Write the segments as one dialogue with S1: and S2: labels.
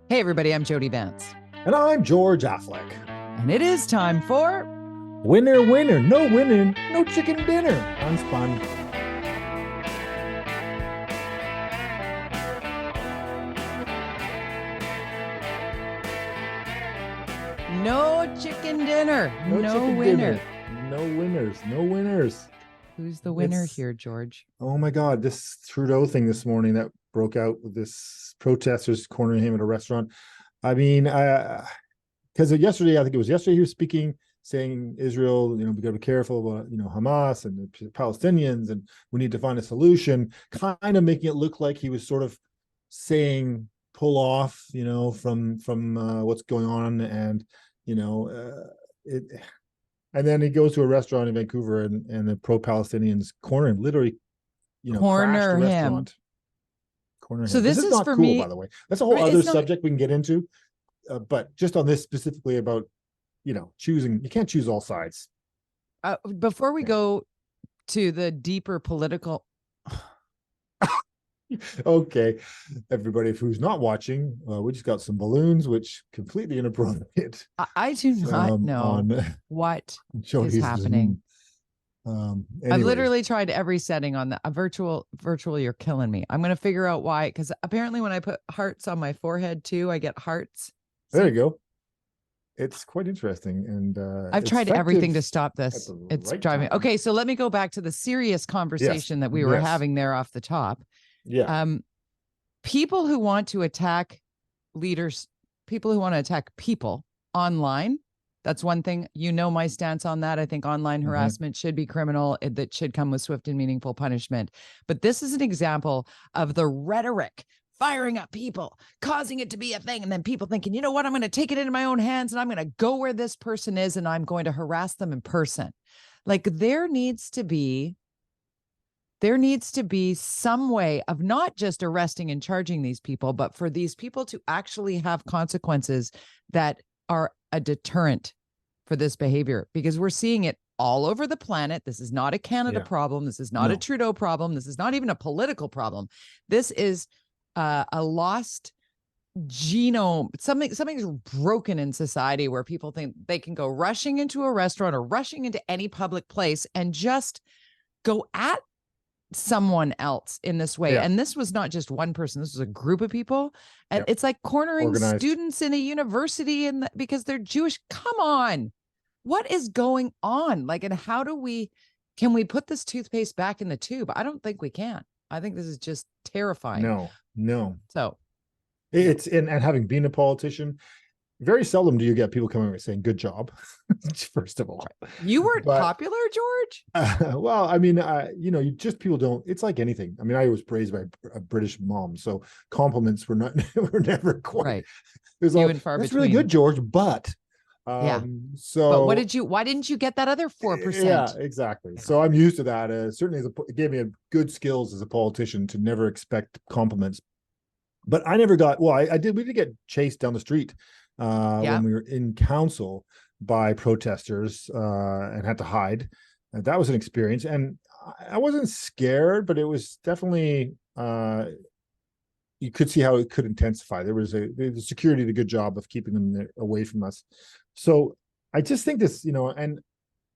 S1: Hey, everybody, I'm Jody Vance.
S2: And I'm George-Affleck.
S1: And it is time for
S2: Winner, winner, no winning, no chicken dinner. UnSpun.
S1: No Chicken Dinner. No
S2: chicken
S1: winner.
S2: Dinner. No winners. No winners.
S1: Who's the winner here, George?
S2: Oh my God, this Trudeau thing this morning that broke out with this protesters cornering him at a restaurant. I mean, because yesterday, I think it was yesterday, he was speaking, saying Israel, we got to be careful about, Hamas and the Palestinians, and we need to find a solution, kind of making it look like he was sort of saying, pull off, from what's going on. And, and then he goes to a restaurant in Vancouver and the pro-Palestinians corner him, literally,
S1: corner
S2: crashed the
S1: him.
S2: Restaurant. Corner
S1: so
S2: him.
S1: This
S2: is not
S1: for
S2: cool,
S1: me,
S2: by the way. That's a whole other subject we can get into. But just on this specifically about, choosing, you can't choose all sides.
S1: Before we go to the deeper political.
S2: Okay, everybody who's not watching, we just got some balloons, which completely inappropriate.
S1: I do not know what is happening. I've literally tried every setting on the virtual. You're killing me. I'm going to figure out why, because apparently when I put hearts on my forehead too, I get hearts.
S2: There you go. It's quite interesting. And
S1: I've tried everything to stop this. It's driving. Okay, so let me go back to the serious conversation that we were having there off the top.
S2: Yeah.
S1: People who want to attack leaders, people who want to attack people online, that's one thing. My stance on that. I think online harassment should be criminal. That should come with swift and meaningful punishment. But this is an example of the rhetoric firing up people, causing it to be a thing. And then people thinking, you know what, I'm going to take it into my own hands and I'm going to go where this person is and I'm going to harass them in person. Like there needs to be some way of not just arresting and charging these people, but for these people to actually have consequences that are a deterrent for this behavior, because we're seeing it all over the planet. This is not a Canada problem. This is not a Trudeau problem. This is not even a political problem. This is a lost genome. Something's broken in society where people think they can go rushing into a restaurant or rushing into any public place and just go at someone else in this way. And this was not just one person. This was a group of people. And it's like cornering students in a university because they're Jewish. Come on. What is going on? Like, and can we put this toothpaste back in the tube? I don't think we can. I think this is just terrifying.
S2: No.
S1: So
S2: it's and having been a politician, very seldom do you get people coming and saying, good job. First of all,
S1: you weren't popular, George.
S2: Well, I mean, people don't, it's like anything. I mean, I was raised by a British mom, so compliments were never quite
S1: right.
S2: There's few and far between. That's really good, George, but
S1: but why didn't you get that other 4%?
S2: Yeah, exactly. So I'm used to that. Certainly it gave me good skills as a politician to never expect compliments. But I never got, we did get chased down the street when we were in council by protesters and had to hide. That was an experience. And I wasn't scared, but it was definitely, you could see how it could intensify. The security did a good job of keeping them away from us. So I just think this, and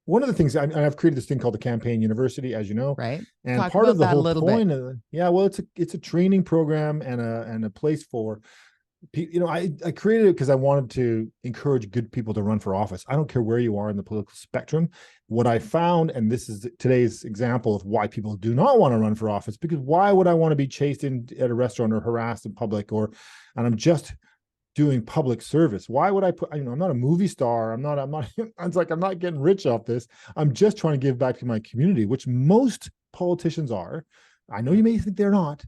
S2: one of the things I've created this thing called the Campaign University, as you know,
S1: right?
S2: And part of the whole point of it's a training program and a place for, I created it because I wanted to encourage good people to run for office. I don't care where you are in the political spectrum. What I found, and this is today's example of why people do not want to run for office, because why would I want to be chased in at a restaurant or harassed in public, and I'm just doing public service? Why would I I'm not a movie star. I'm not getting rich off this. I'm just trying to give back to my community, which most politicians are. I know you may think they're not,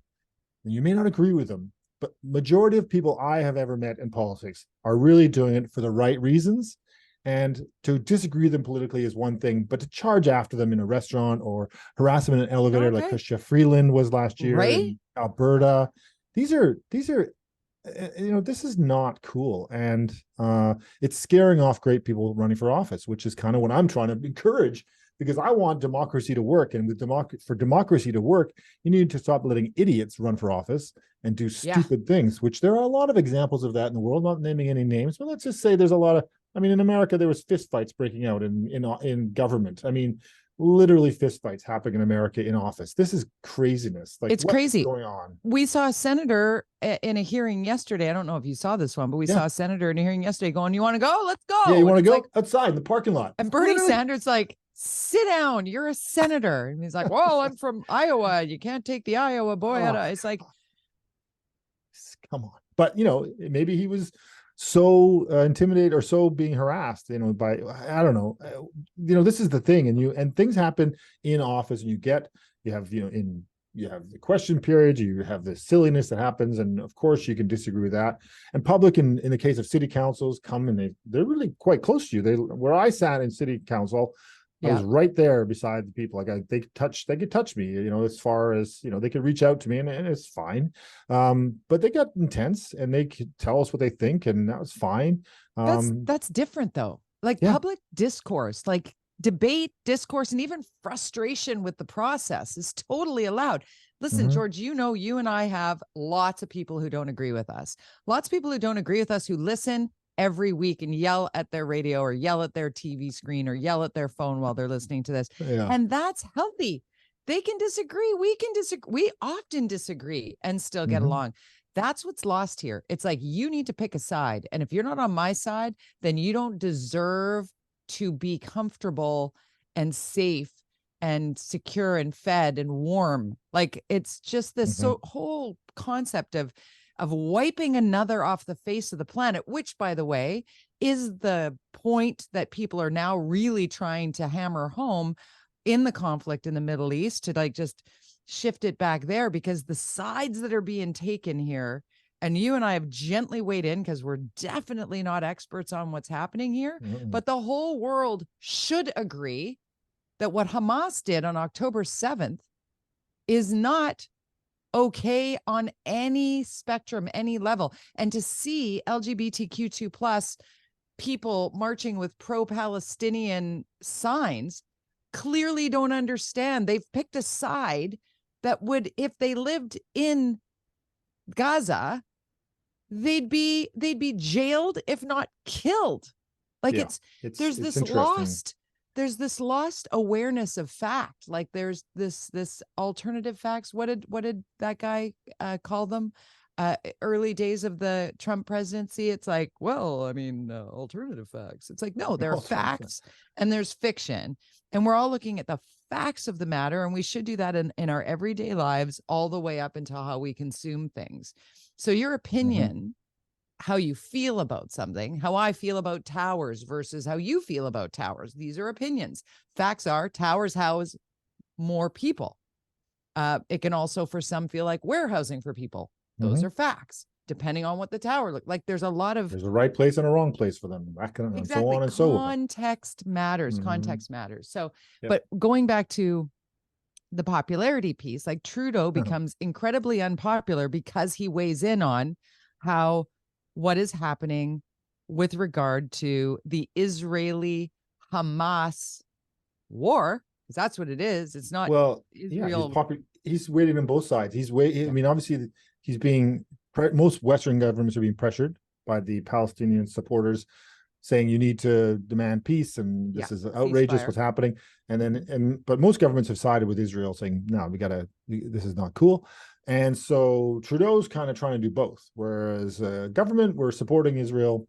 S2: and you may not agree with them, but majority of people I have ever met in politics are really doing it for the right reasons. And to disagree with them politically is one thing, but to charge after them in a restaurant or harass them in an elevator like Chrystia Freeland was last year in Alberta, these are this is not cool. And it's scaring off great people running for office, which is kind of what I'm trying to encourage because I want democracy to work. And with for democracy to work, you need to stop letting idiots run for office and do stupid things, which there are a lot of examples of that in the world, not naming any names, but let's just say there's a lot of, I mean, in America, there was fist fights breaking out in government. I mean, literally fist fights happening in America in office. This is craziness. Like,
S1: it's crazy
S2: going on.
S1: We saw a senator in a hearing yesterday. I don't know if you saw this one, but we saw a senator in a hearing yesterday going, "You want to go? Let's go."
S2: Yeah, you want to go outside in the parking lot.
S1: And Bernie Sanders like, "Sit down. You're a senator." And he's like, "Well, I'm from Iowa. You can't take the Iowa boy out of." It's like,
S2: come on. But maybe he was so intimidated or so being harassed, by, I don't know, this is the thing. And things happen in office, and you have the question period, you have this silliness that happens. And of course you can disagree with that. And public, in the case of city councils, come and they're really quite close to you. Where I sat in city council, I was right there beside the people. Like they could touch me, as far as, they could reach out to me and it's fine. But they got intense and they could tell us what they think, and that was fine.
S1: That's different though. Like public discourse, like debate, discourse, and even frustration with the process is totally allowed. Listen, George, you and I have lots of people who don't agree with us. Lots of people who don't agree with us who listen every week and yell at their radio or yell at their TV screen or yell at their phone while they're listening to this. And that's healthy. They can disagree. We can disagree. We often disagree and still get along. That's what's lost here. It's like, you need to pick a side. And if you're not on my side, then you don't deserve to be comfortable and safe and secure and fed and warm. Like, it's just this whole concept of wiping another off the face of the planet, which, by the way, is the point that people are now really trying to hammer home in the conflict in the Middle East, to like just shift it back there, because the sides that are being taken here, and you and I have gently weighed in because we're definitely not experts on what's happening here, but the whole world should agree that what Hamas did on October 7th is not okay on any spectrum, any level. And to see LGBTQ2 plus people marching with pro-Palestinian signs clearly don't understand. They've picked a side that would, if they lived in Gaza, they'd be jailed, if not killed. Like, there's this lost awareness of fact. Like, there's this alternative facts. What did that guy call them? Early days of the Trump presidency. It's like, well, I mean, alternative facts. It's like, no, there are facts and there's fiction, and we're all looking at the facts of the matter, and we should do that in our everyday lives, all the way up until how we consume things. So your opinion, how you feel about something, how I feel about towers versus how you feel about towers, these are opinions. Facts are towers house more people. It can also, for some, feel like warehousing for people. Those are facts, depending on what the tower looks like. There's a right place and a wrong place for them. Exactly. And so on and so on. Context matters. Context matters. So, but going back to the popularity piece, like Trudeau becomes incredibly unpopular because he weighs in on what is happening with regard to the Israeli Hamas war, because that's what it is. It's not Israel.
S2: He's waiting on both sides. I mean, obviously he's being, most Western governments are being pressured by the Palestinian supporters, saying you need to demand peace, and this is outrageous what's happening. But most governments have sided with Israel, saying, no, this is not cool. And so Trudeau's kind of trying to do both. Whereas government, we're supporting Israel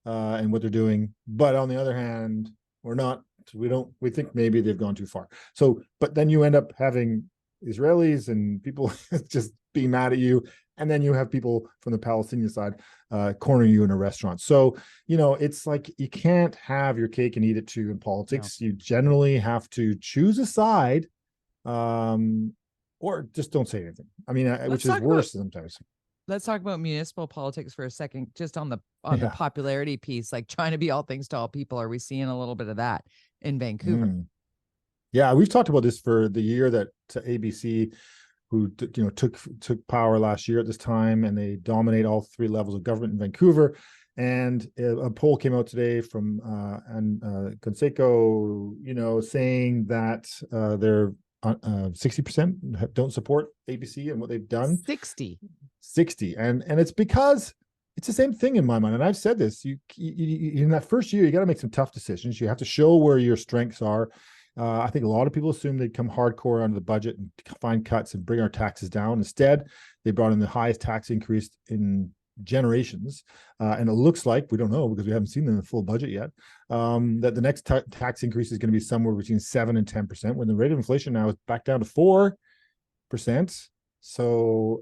S2: and what they're doing, but on the other hand, we think maybe they've gone too far. So, but then you end up having Israelis and people just being mad at you, and then you have people from the Palestinian side cornering you in a restaurant. So, it's like, you can't have your cake and eat it too in politics. No. You generally have to choose a side, or just don't say anything. I mean, which is worse sometimes.
S1: Let's talk about municipal politics for a second, just on the popularity piece, like trying to be all things to all people. Are we seeing a little bit of that in Vancouver?
S2: Yeah, we've talked about this for the year that ABC, who took power last year at this time, and they dominate all three levels of government in Vancouver. And a poll came out today from Conseco, saying that they're 60% don't support ABC and what they've done.
S1: 60.
S2: And it's because it's the same thing in my mind. And I've said this, you in that first year, you got to make some tough decisions. You have to show where your strengths are. I think a lot of people assume they'd come hardcore under the budget and find cuts and bring our taxes down. Instead, they brought in the highest tax increase in generations. And it looks like, we don't know because we haven't seen the full budget yet, that the next tax increase is going to be somewhere between 7 and 10%, when the rate of inflation now is back down to 4%. So,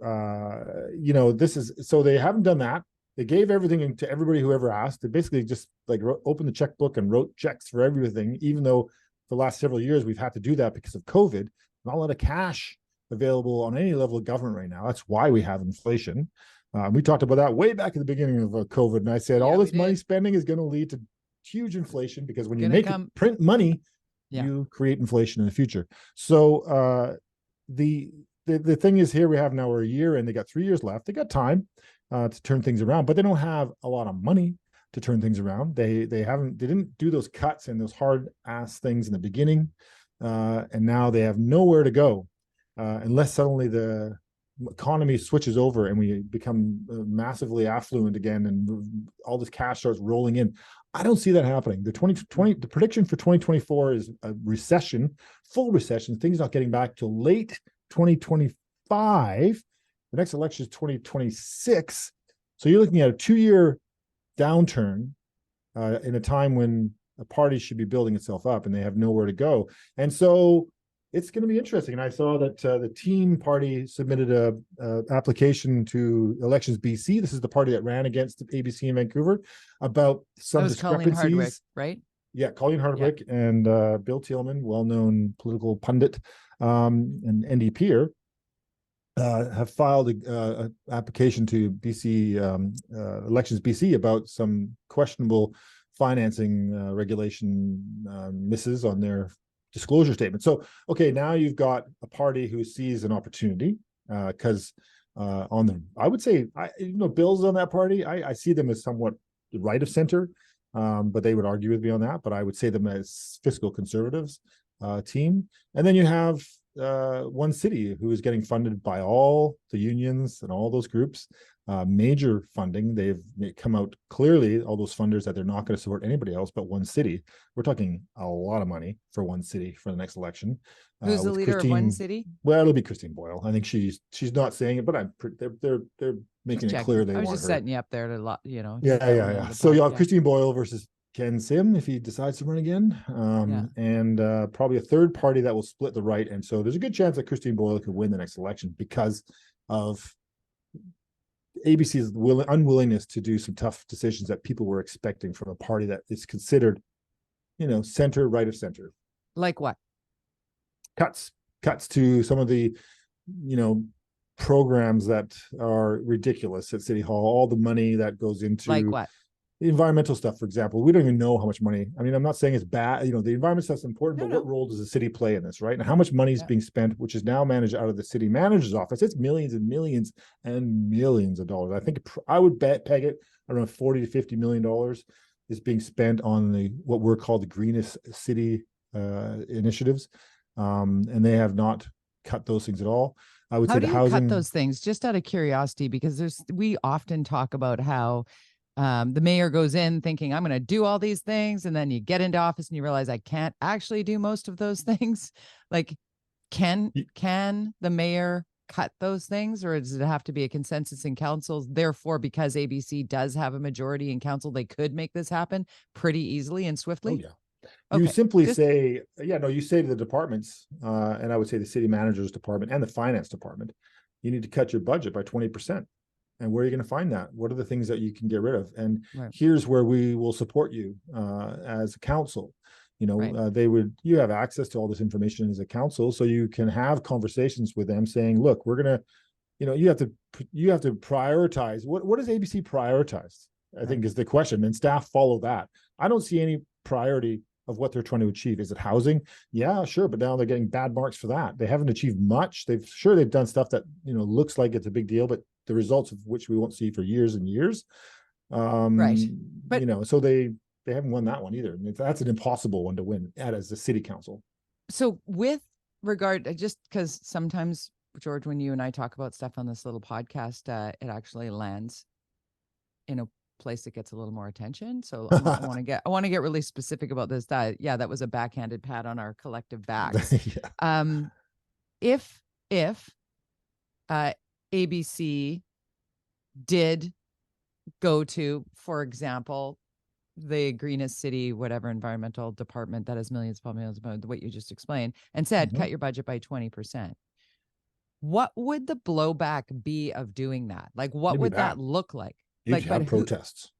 S2: so they haven't done that. They gave everything to everybody who ever asked. They basically just opened the checkbook and wrote checks for everything, even though for the last several years we've had to do that because of COVID. Not a lot of cash available on any level of government right now. That's why we have inflation. We talked about that way back at the beginning of COVID, and I said all this money spending is going to lead to huge inflation, because when you print money, you create inflation in the future. So the thing is, here we have now, we're a year and they got 3 years left. They got time to turn things around, but they don't have a lot of money to turn things around. They didn't do those cuts and those hard ass things in the beginning, and now they have nowhere to go unless suddenly the economy switches over and we become massively affluent again and all this cash starts rolling in. I don't see that happening. The prediction for 2024 is a recession, full recession. Things not getting back till late 2025. The next election is 2026. So you're looking at a 2-year downturn in a time when a party should be building itself up and they have nowhere to go. And so it's going to be interesting. And I saw that the Team Party submitted a application to Elections BC. This is the party that ran against ABC in Vancouver, about some discrepancies.
S1: Colleen Hardwick, right?
S2: Yeah, Colleen Hardwick and Bill Thielman, well-known political pundit and NDPer, have filed an application to BC Elections BC about some questionable financing regulation misses on their disclosure statement. So, okay, now you've got a party who sees an opportunity because I would say, Bill's on that party. I see them as somewhat right of center, but they would argue with me on that. But I would say them as fiscal conservatives team. And then you have One City, who is getting funded by all the unions and all those groups, major funding. They've come out clearly, all those funders, that they're not going to support anybody else but One City. We're talking a lot of money for One City for the next election.
S1: Who's the leader of One City?
S2: Well, it'll be Christine Boyle. I think she's not saying it, but they're making it clear they want her.
S1: I was just setting you up there to,
S2: Yeah. So you'll have Christine Boyle versus Ken Sim if he decides to run again, and probably a third party that will split the right. And so there's a good chance that Christine Boyle could win the next election because of ABC's unwillingness to do some tough decisions that people were expecting from a party that is considered, center, right of center.
S1: Like what?
S2: Cuts to some of the, programs that are ridiculous at City Hall. All the money that goes into,
S1: like what?
S2: The environmental stuff, for example. We don't even know how much money. I mean, I'm not saying it's bad. The environment stuff's important, but what role does the city play in this, right? And how much money is being spent, which is now managed out of the city manager's office? It's millions and millions and millions of dollars. I think I would peg it around $40 to $50 million is being spent on what we're called the greenest city initiatives, and they have not cut those things at all. I would say the housing. How do you
S1: cut those things? Just out of curiosity, because we often talk about how the mayor goes in thinking, I'm going to do all these things. And then you get into office and you realize I can't actually do most of those things. Like, can the mayor cut those things, or does it have to be a consensus in council? Therefore, because ABC does have a majority in council, they could make this happen pretty easily and swiftly.
S2: Oh, yeah. You simply say, you say to the departments, and I would say the city manager's department and the finance department, you need to cut your budget by 20%. And where are you going to find that? What are the things that you can get rid of? And here's where we will support you as a council. You have access to all this information as a council, so you can have conversations with them saying, look, we're going to, you have to prioritize. What does ABC prioritize? I think is the question, and staff follow that. I don't see any priority of what they're trying to achieve. Is it housing? Yeah, sure. But now they're getting bad marks for that. They haven't achieved much. They've done stuff that, looks like it's a big deal, but the results of which we won't see for years and years.
S1: Right. But
S2: So they haven't won that one either. That's an impossible one to win as a city council.
S1: So with regard, just because sometimes, George, when you and I talk about stuff on this little podcast, it actually lands in a place that gets a little more attention. So I want to get really specific about this. That was a backhanded pat on our collective backs.
S2: Yeah.
S1: If ABC did go to, for example, the greenest city, whatever environmental department that has millions upon millions of what you just explained, and said, cut your budget by 20%. What would the blowback be of doing that? Like, what would that look like?
S2: You'd have protests.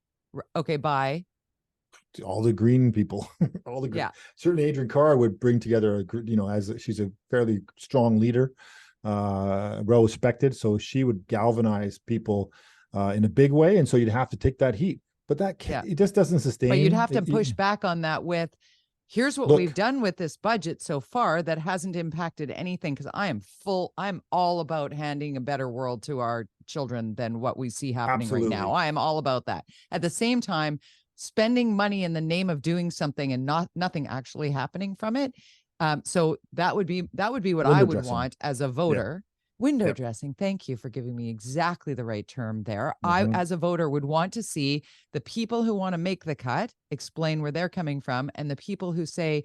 S1: Okay, by
S2: all the green people, certainly Adrian Carr would bring together as she's a fairly strong leader, well respected, so she would galvanize people in a big way, and so you'd have to take that heat. But it just doesn't sustain.
S1: But you'd have to push back on that with, here's what we've done with this budget so far that hasn't impacted anything, because I'm all about handing a better world to our children than what we see happening right now. I am all about that. At the same time, spending money in the name of doing something and nothing actually happening from it. So that would be what I would want as a voter. Window dressing. Thank you for giving me exactly the right term there. I, as a voter, would want to see the people who want to make the cut explain where they're coming from, and the people who say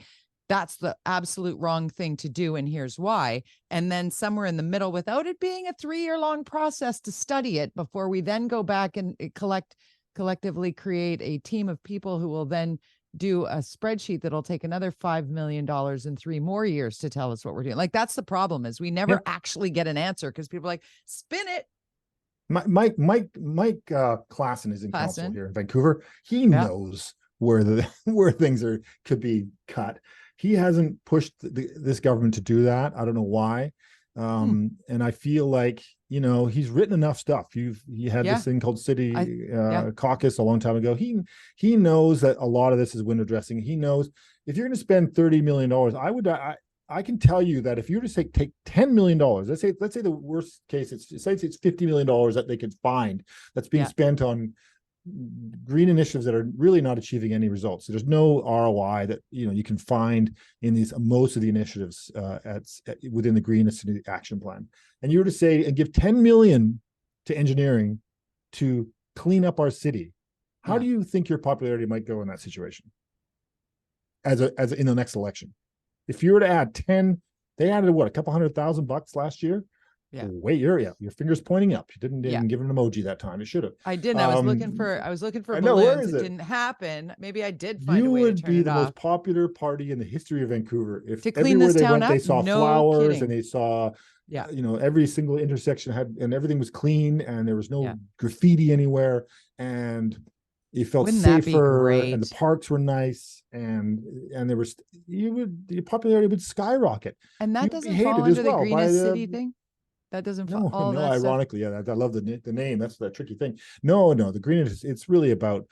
S1: that's the absolute wrong thing to do, and here's why. And then somewhere in the middle, without it being a 3-year-long process to study it before we then go back and collectively create a team of people who will then do a spreadsheet that'll take another $5 million in 3 more years to tell us what we're doing. Like, that's the problem, is we never actually get an answer, because people are like, spin it.
S2: Mike Klassen is in council here in Vancouver. He knows where things could be cut. He hasn't pushed this government to do that. I don't know why. And I feel like, he's written enough stuff. He had this thing called City Caucus a long time ago. He knows that a lot of this is window dressing. He knows if you're going to spend $30 million, I can tell you that if you were to take $10 million, let's say the worst case, it's $50 million that they could find that's being spent on green initiatives that are really not achieving any results. So there's no ROI that you can find in most of the initiatives within the Green City Action Plan. And you were to say and give 10 million to engineering to clean up our city. How do you think your popularity might go in that situation? As in the next election, if you were to add 10, they added what, a couple $100,000 last year. Wait, your finger's pointing up. You didn't even give an emoji that time. You should have.
S1: I didn't. I was looking for balloons. It didn't happen. Maybe I did find a way to turn it off. You would be the most
S2: popular party in the history of Vancouver if
S1: everywhere they went,
S2: they saw flowers and they saw, every single intersection and everything was clean and there was no graffiti anywhere, and you felt safer, and the parks were nice, and there was your popularity would skyrocket.
S1: And that doesn't fall under the greenest city thing. That doesn't fall.
S2: No, ironically, I love the name. That's the tricky thing. No, the greenest. It's really about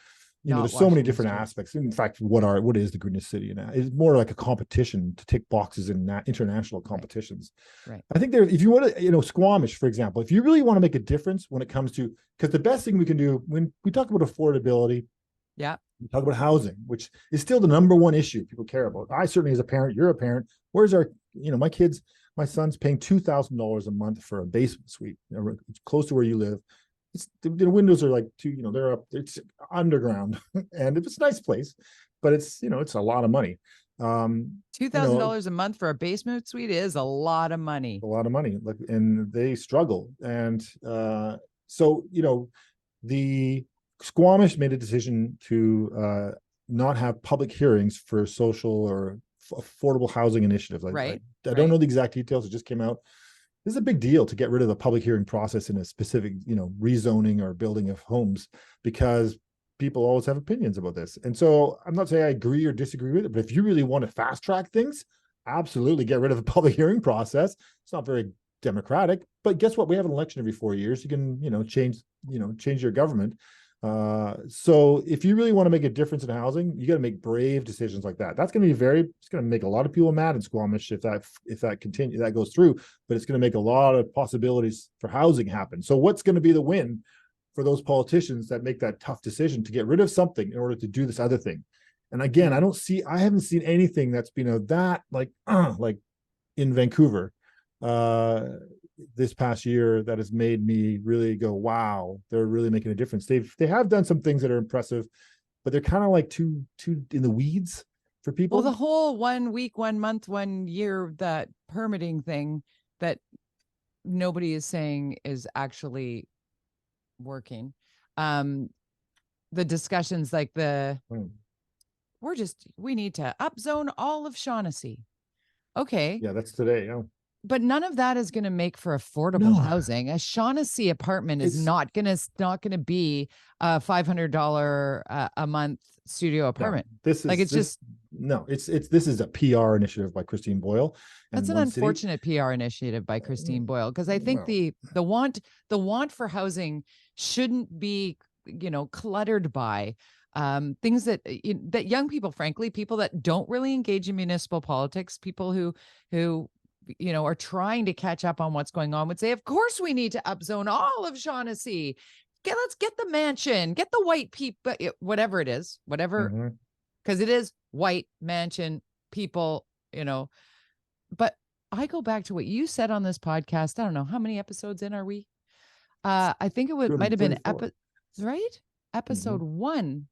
S2: there's so many different aspects. In fact, what is the greenest city? It's more like a competition to tick boxes in international competitions. Right. I think if you want to, Squamish, for example, if you really want to make a difference when it comes to, because the best thing we can do when we talk about affordability, we talk about housing, which is still the number one issue people care about. I certainly, as a parent, you're a parent. Where's our, my kids? My son's paying $2,000 a month for a basement suite. It's close to where you live. The windows are like they're up. It's underground, and it's a nice place, but it's it's a lot of money.
S1: $2,000 a month for a basement suite is a lot of money.
S2: A lot of money, and they struggle. And so the Squamish made a decision to not have public hearings for social or affordable housing initiatives. I don't know the exact details. It just came out. This is a big deal to get rid of the public hearing process in a specific, rezoning or building of homes, because people always have opinions about this. And so I'm not saying I agree or disagree with it, but if you really want to fast track things, absolutely get rid of the public hearing process. It's not very democratic, but guess what? We have an election every 4 years. You can, change your government. So if you really want to make a difference in housing, you got to make brave decisions like that. That's going to be it's going to make a lot of people mad in Squamish if that goes through, but it's going to make a lot of possibilities for housing happen. So what's going to be the win? for those politicians that make that tough decision to get rid of something in order to do this other thing. And again, I haven't seen anything that's been of that like in Vancouver this past year that has made me really go, wow, they're really making a difference. They have done some things that are impressive, but they're kind of like too in the weeds for people.
S1: Well, the whole 1 week, 1 month, 1 year, that permitting thing that nobody is saying is actually working. The discussions like we need to upzone all of Shaughnessy. Okay.
S2: Yeah, that's today. Yeah.
S1: But none of that is going to make for affordable housing. A Shaughnessy apartment is not going to be a $500 a month studio apartment.
S2: No, this is a PR initiative by Christine Boyle.
S1: That's an unfortunate PR initiative by Christine Boyle, because I think the want for housing shouldn't be, cluttered by things that young people, frankly, people that don't really engage in municipal politics, people who are trying to catch up on what's going on, would say, of course we need to upzone all of Shaughnessy. Let's get the mansion, get the white people, whatever it is, because it is white mansion people, But I go back to what you said on this podcast. I don't know how many episodes in are we? I think might have been episode 1,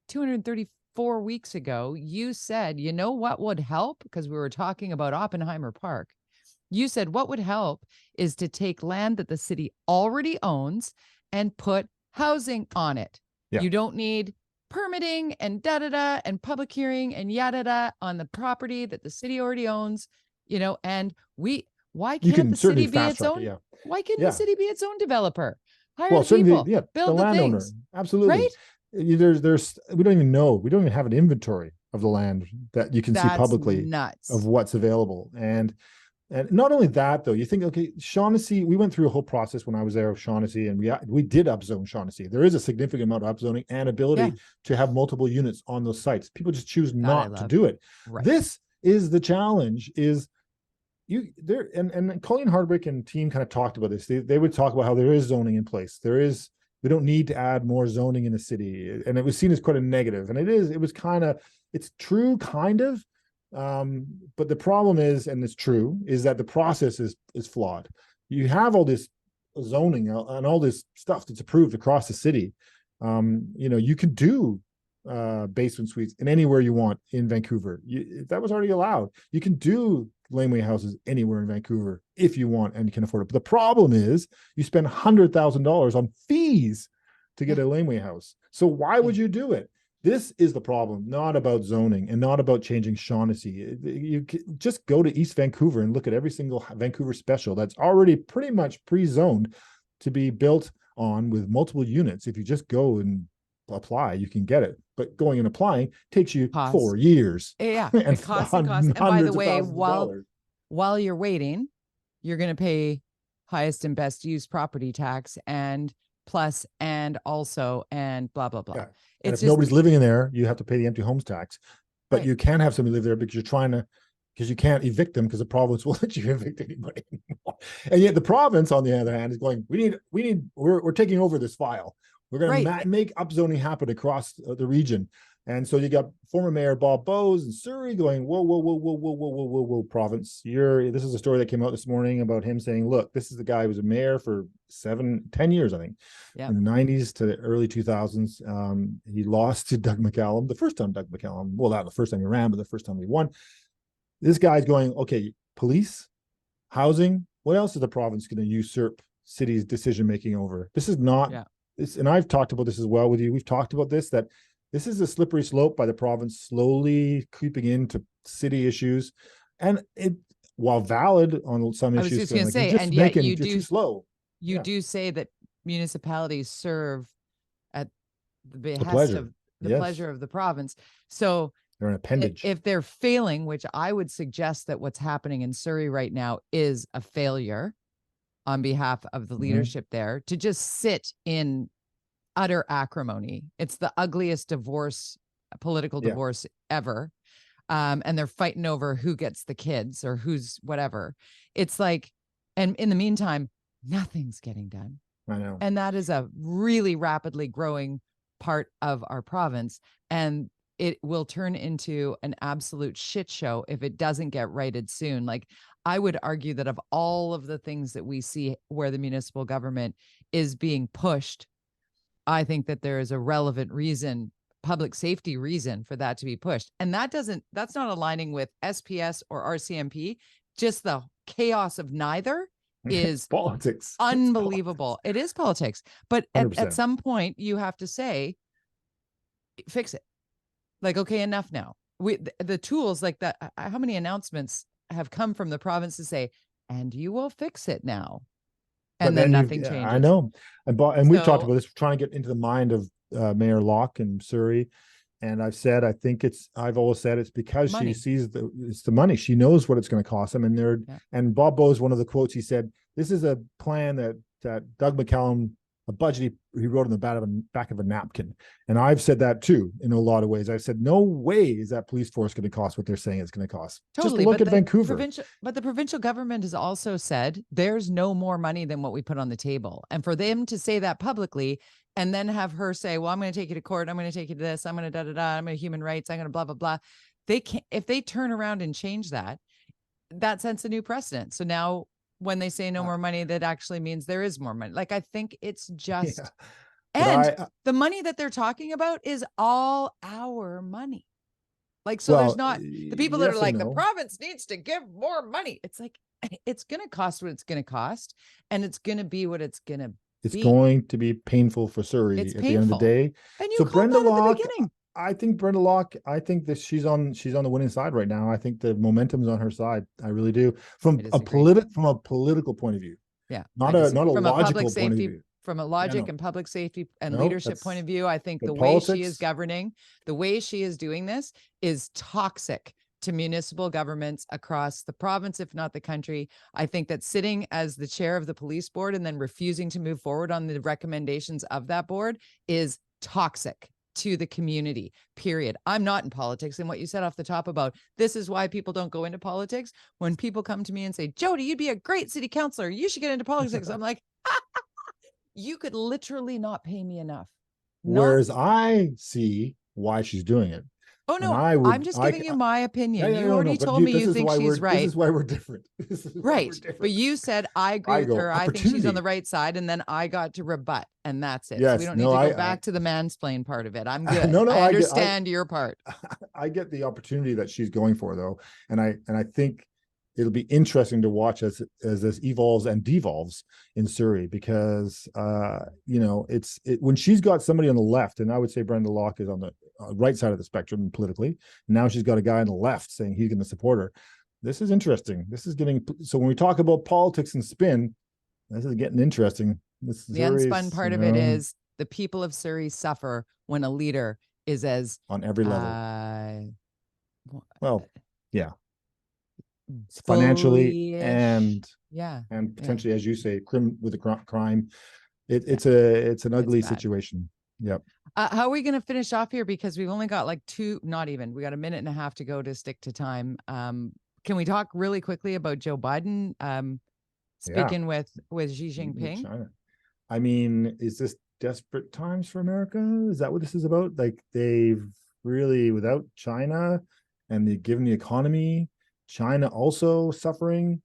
S1: 234 weeks ago. You said, you know what would help? Because we were talking about Oppenheimer Park. You said what would help is to take land that the city already owns and put housing on it. Yeah. You don't need permitting and and public hearing and yada on the property that the city already owns, and why can't the city be its own? Why can't the city be its own developer? Hire people, build the landowner. Things.
S2: Absolutely. Right? We don't even know. We don't even have an inventory of the land that you can see publicly of what's available. And not only that, though, you think, okay, Shaughnessy, we went through a whole process when I was there of Shaughnessy, and we did upzone Shaughnessy. There is a significant amount of upzoning and ability to have multiple units on those sites. People just choose not to do it. Right. This is the challenge, is and Colleen Hardwick and team kind of talked about this. They would talk about how there is zoning in place. We don't need to add more zoning in the city. And it was seen as quite a negative. And it's true, kind of. But the problem is, and it's true, is that the process is flawed. You have all this zoning and all this stuff that's approved across the city. You can do basement suites in anywhere you want in Vancouver. That was already allowed. You can do laneway houses anywhere in Vancouver if you want and you can afford it. But the problem is you spend $100,000 on fees to get a laneway house. So why would you do it? This is the problem, not about zoning and not about changing Shaughnessy. You just go to East Vancouver and look at every single Vancouver special that's already pretty much pre-zoned to be built on with multiple units. If you just go and apply, you can get it. But going and applying takes you 4 years.
S1: Yeah, it costs and costs. And by the way, while you're waiting, you're going to pay highest and best use property tax and plus and also and blah, blah, blah. Yeah.
S2: And if nobody's living in there, you have to pay the empty homes tax. But you can have somebody live there because you can't evict them because the province will let you evict anybody anymore. And yet the province, on the other hand, is going, we're taking over this file. We're going to make upzoning happen across the region. And so you got former Mayor Bob Bowes in Surrey going, whoa, province. This is a story that came out this morning about him saying, look, this is the guy who was a mayor for 10 years, I think, in the 90s to the early 2000s. He lost to Doug McCallum, the first time Doug McCallum, well, not the first time he ran, but the first time he won. This guy's going, okay, police, housing, what else is the province going to usurp city's decision-making over? This is not... Yeah. And I've talked about this as well with you. We've talked about this, that this is a slippery slope by the province slowly creeping into city issues. And while valid on some issues,
S1: I was just going to say, and yet you do say that municipalities serve at the behest of the pleasure of the province. So
S2: they're an appendage.
S1: If they're failing, which I would suggest that what's happening in Surrey right now is a failure on behalf of the leadership there, to just sit in utter acrimony. It's the ugliest political divorce ever. And they're fighting over who gets the kids or who's whatever. It's like, and in the meantime, nothing's getting done.
S2: I know.
S1: And that is a really rapidly growing part of our province. And it will turn into an absolute shit show if it doesn't get righted soon. Like, I would argue that of all of the things that we see where the municipal government is being pushed, I think that there is a relevant reason, public safety reason, for that to be pushed. And that's not aligning with SPS or RCMP. Just the chaos of neither is
S2: politics.
S1: unbelievable. It is politics. But at some point you have to say, fix it. Like, okay, enough now. The tools like that. How many announcements have come from the province to say, and you will fix it now? And then nothing changes.
S2: I know. And we've talked about this, trying to get into the mind of Mayor Locke in Surrey. And I've always said it's because she sees it's the money. She knows what it's going to cost them. And Bob Bowes, one of the quotes, he said, this is a plan that Doug McCallum, a budget he wrote on the back of a napkin. And I've said that too, in a lot of ways. I've said, no way is that police force going to cost what they're saying it's going to cost.
S1: Totally.
S2: Just look at Vancouver.
S1: But the provincial government has also said there's no more money than what we put on the table. And for them to say that publicly and then have her say, well, I'm going to take you to court, I'm going to take you to this, I'm going to I'm going to human rights, I'm going to blah, blah, blah. They can't, if they turn around and change that sets a new precedent. So now when they say no more money, that actually means there is more money. Like, I think it's just, the money that they're talking about is all our money. Like, so there's not the people that are like, the province needs to give more money. It's like, it's going to cost what it's going to cost. And it's going to be what it's going to be.
S2: It's going to be painful for Surrey at the end of the day.
S1: And you called that at the beginning.
S2: I think Brenda Locke, I think that she's on the winning side right now. I think the momentum's on her side. I really do. From a political point of view.
S1: Yeah.
S2: Not a logical point of view.
S1: From a logic and public safety and leadership point of view, I think the way she is governing, the way she is doing this is toxic to municipal governments across the province, if not the country. I think that sitting as the chair of the police board and then refusing to move forward on the recommendations of that board is toxic to the community, period. I'm not in politics. And what you said off the top about this is why people don't go into politics. When people come to me and say, Jody, you'd be a great city councilor, you should get into politics. I'm like, you could literally not pay me enough.
S2: Whereas I see why she's doing it.
S1: Oh, no, I'm just giving you my opinion. You already told me you think she's right.
S2: This is why we're different.
S1: Right. But you said, I agree with her. I think she's on the right side. And then I got to rebut. And that's it. Yes, so we don't need to go back to the mansplain part of it. I'm good. I understand your part.
S2: I get the opportunity that she's going for, though. And I think it'll be interesting to watch as this evolves and devolves in Surrey, because when she's got somebody on the left, and I would say Brenda Locke is on the right side of the spectrum politically. Now she's got a guy on the left saying he's going to support her. This is interesting. This is getting, so when we talk about politics and spin, this is getting interesting. The
S1: unspun part of it is the people of Surrey suffer when a leader is as
S2: on every level. Financially and potentially, as you say, with the crime. It's an ugly situation. Yep.
S1: How are we going to finish off here? Because we've only got like we got a minute and a half to go to stick to time. Can we talk really quickly about Joe Biden speaking with Xi Jinping?
S2: China. I mean, is this desperate times for America? Is that what this is about? Like, they've really, without China and given the economy, China also suffering,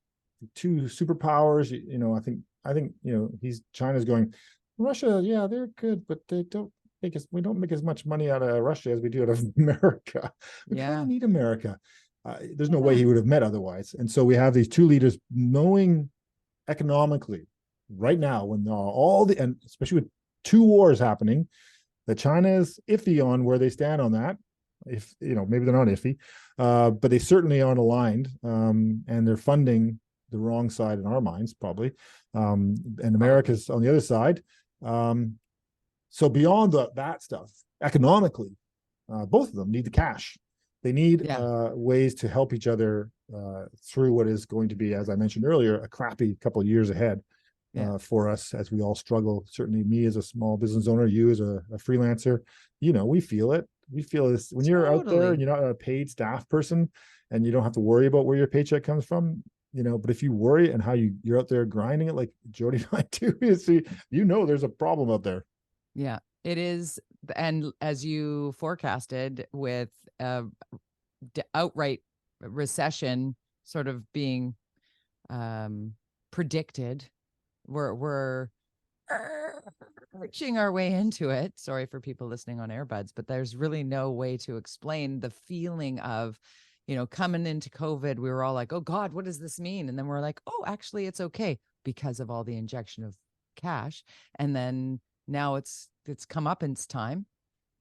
S2: two superpowers. I think China's going, Russia, yeah, they're good, but we don't make as much money out of Russia as we do out of America. We kind of need America. There's no way he would have met otherwise. And so we have these two leaders knowing economically right now, when and especially with two wars happening, that China is iffy on where they stand on that. If maybe they're not iffy, but they certainly aren't aligned, and they're funding the wrong side in our minds, probably. And America's on the other side. So beyond that stuff, economically, both of them need the cash. They need ways to help each other through what is going to be, as I mentioned earlier, a crappy couple of years ahead for us as we all struggle. Certainly me as a small business owner, you as a freelancer, we feel it. We feel this when you're out there and you're not a paid staff person and you don't have to worry about where your paycheck comes from. but if you worry and how you're out there grinding it like Jody and I do, there's a problem out there.
S1: Yeah, it is. And as you forecasted with outright recession sort of being predicted, we're arching our way into it. Sorry for people listening on earbuds, but there's really no way to explain the feeling of, coming into COVID, we were all like, oh God, what does this mean? And then we're like, oh, actually it's okay because of all the injection of cash. And then now it's come up in time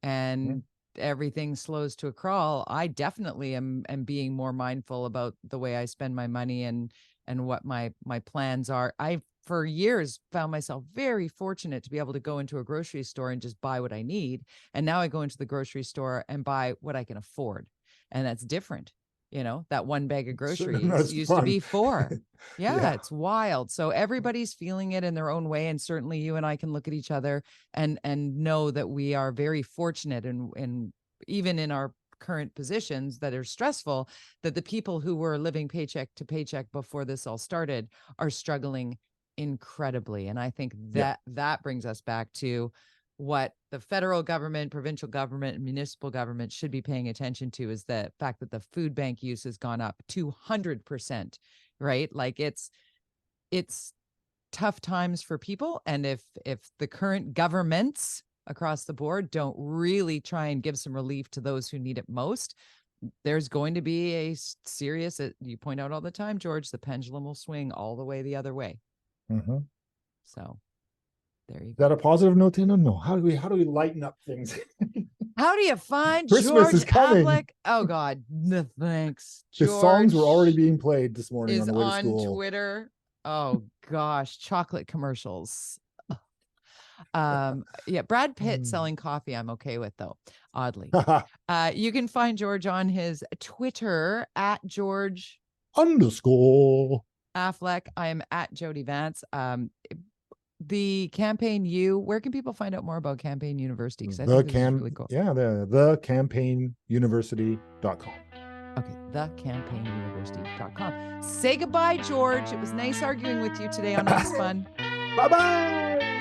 S1: and everything slows to a crawl. I definitely am being more mindful about the way I spend my money and what my plans are. I for years found myself very fortunate to be able to go into a grocery store and just buy what I need. And now I go into the grocery store and buy what I can afford. And that's different. That one bag of groceries used to be 4. Yeah, it's wild. So everybody's feeling it in their own way. And certainly you and I can look at each other and know that we are very fortunate and even in our current positions that are stressful, that the people who were living paycheck to paycheck before this all started are struggling incredibly. And I think that brings us back to what the federal government, provincial government, and municipal government should be paying attention to is the fact that the food bank use has gone up 200%, right? Like it's tough times for people. And if the current governments across the board don't really try and give some relief to those who need it most, there's going to be a serious, you point out all the time, George, the pendulum will swing all the way the other way.
S2: Mm-hmm.
S1: So there you go.
S2: Is that a positive note, Tina? No. How do we lighten up things?
S1: How do you find
S2: Christmas is coming?
S1: Affleck? Oh God, no thanks.
S2: The songs were already being played this morning on the way to school.
S1: Twitter. Oh gosh, chocolate commercials. Brad Pitt selling coffee I'm okay with though, oddly. You can find George on his Twitter at George_Affleck. I am at Jody Vance. The Campaign U, where can people find out more about Campaign University? Because I think this is really cool.
S2: Yeah, the campaignuniversity.com.
S1: Okay, thecampaignuniversity.com. Say goodbye, George. It was nice arguing with you today on UnSpun.
S2: Bye-bye.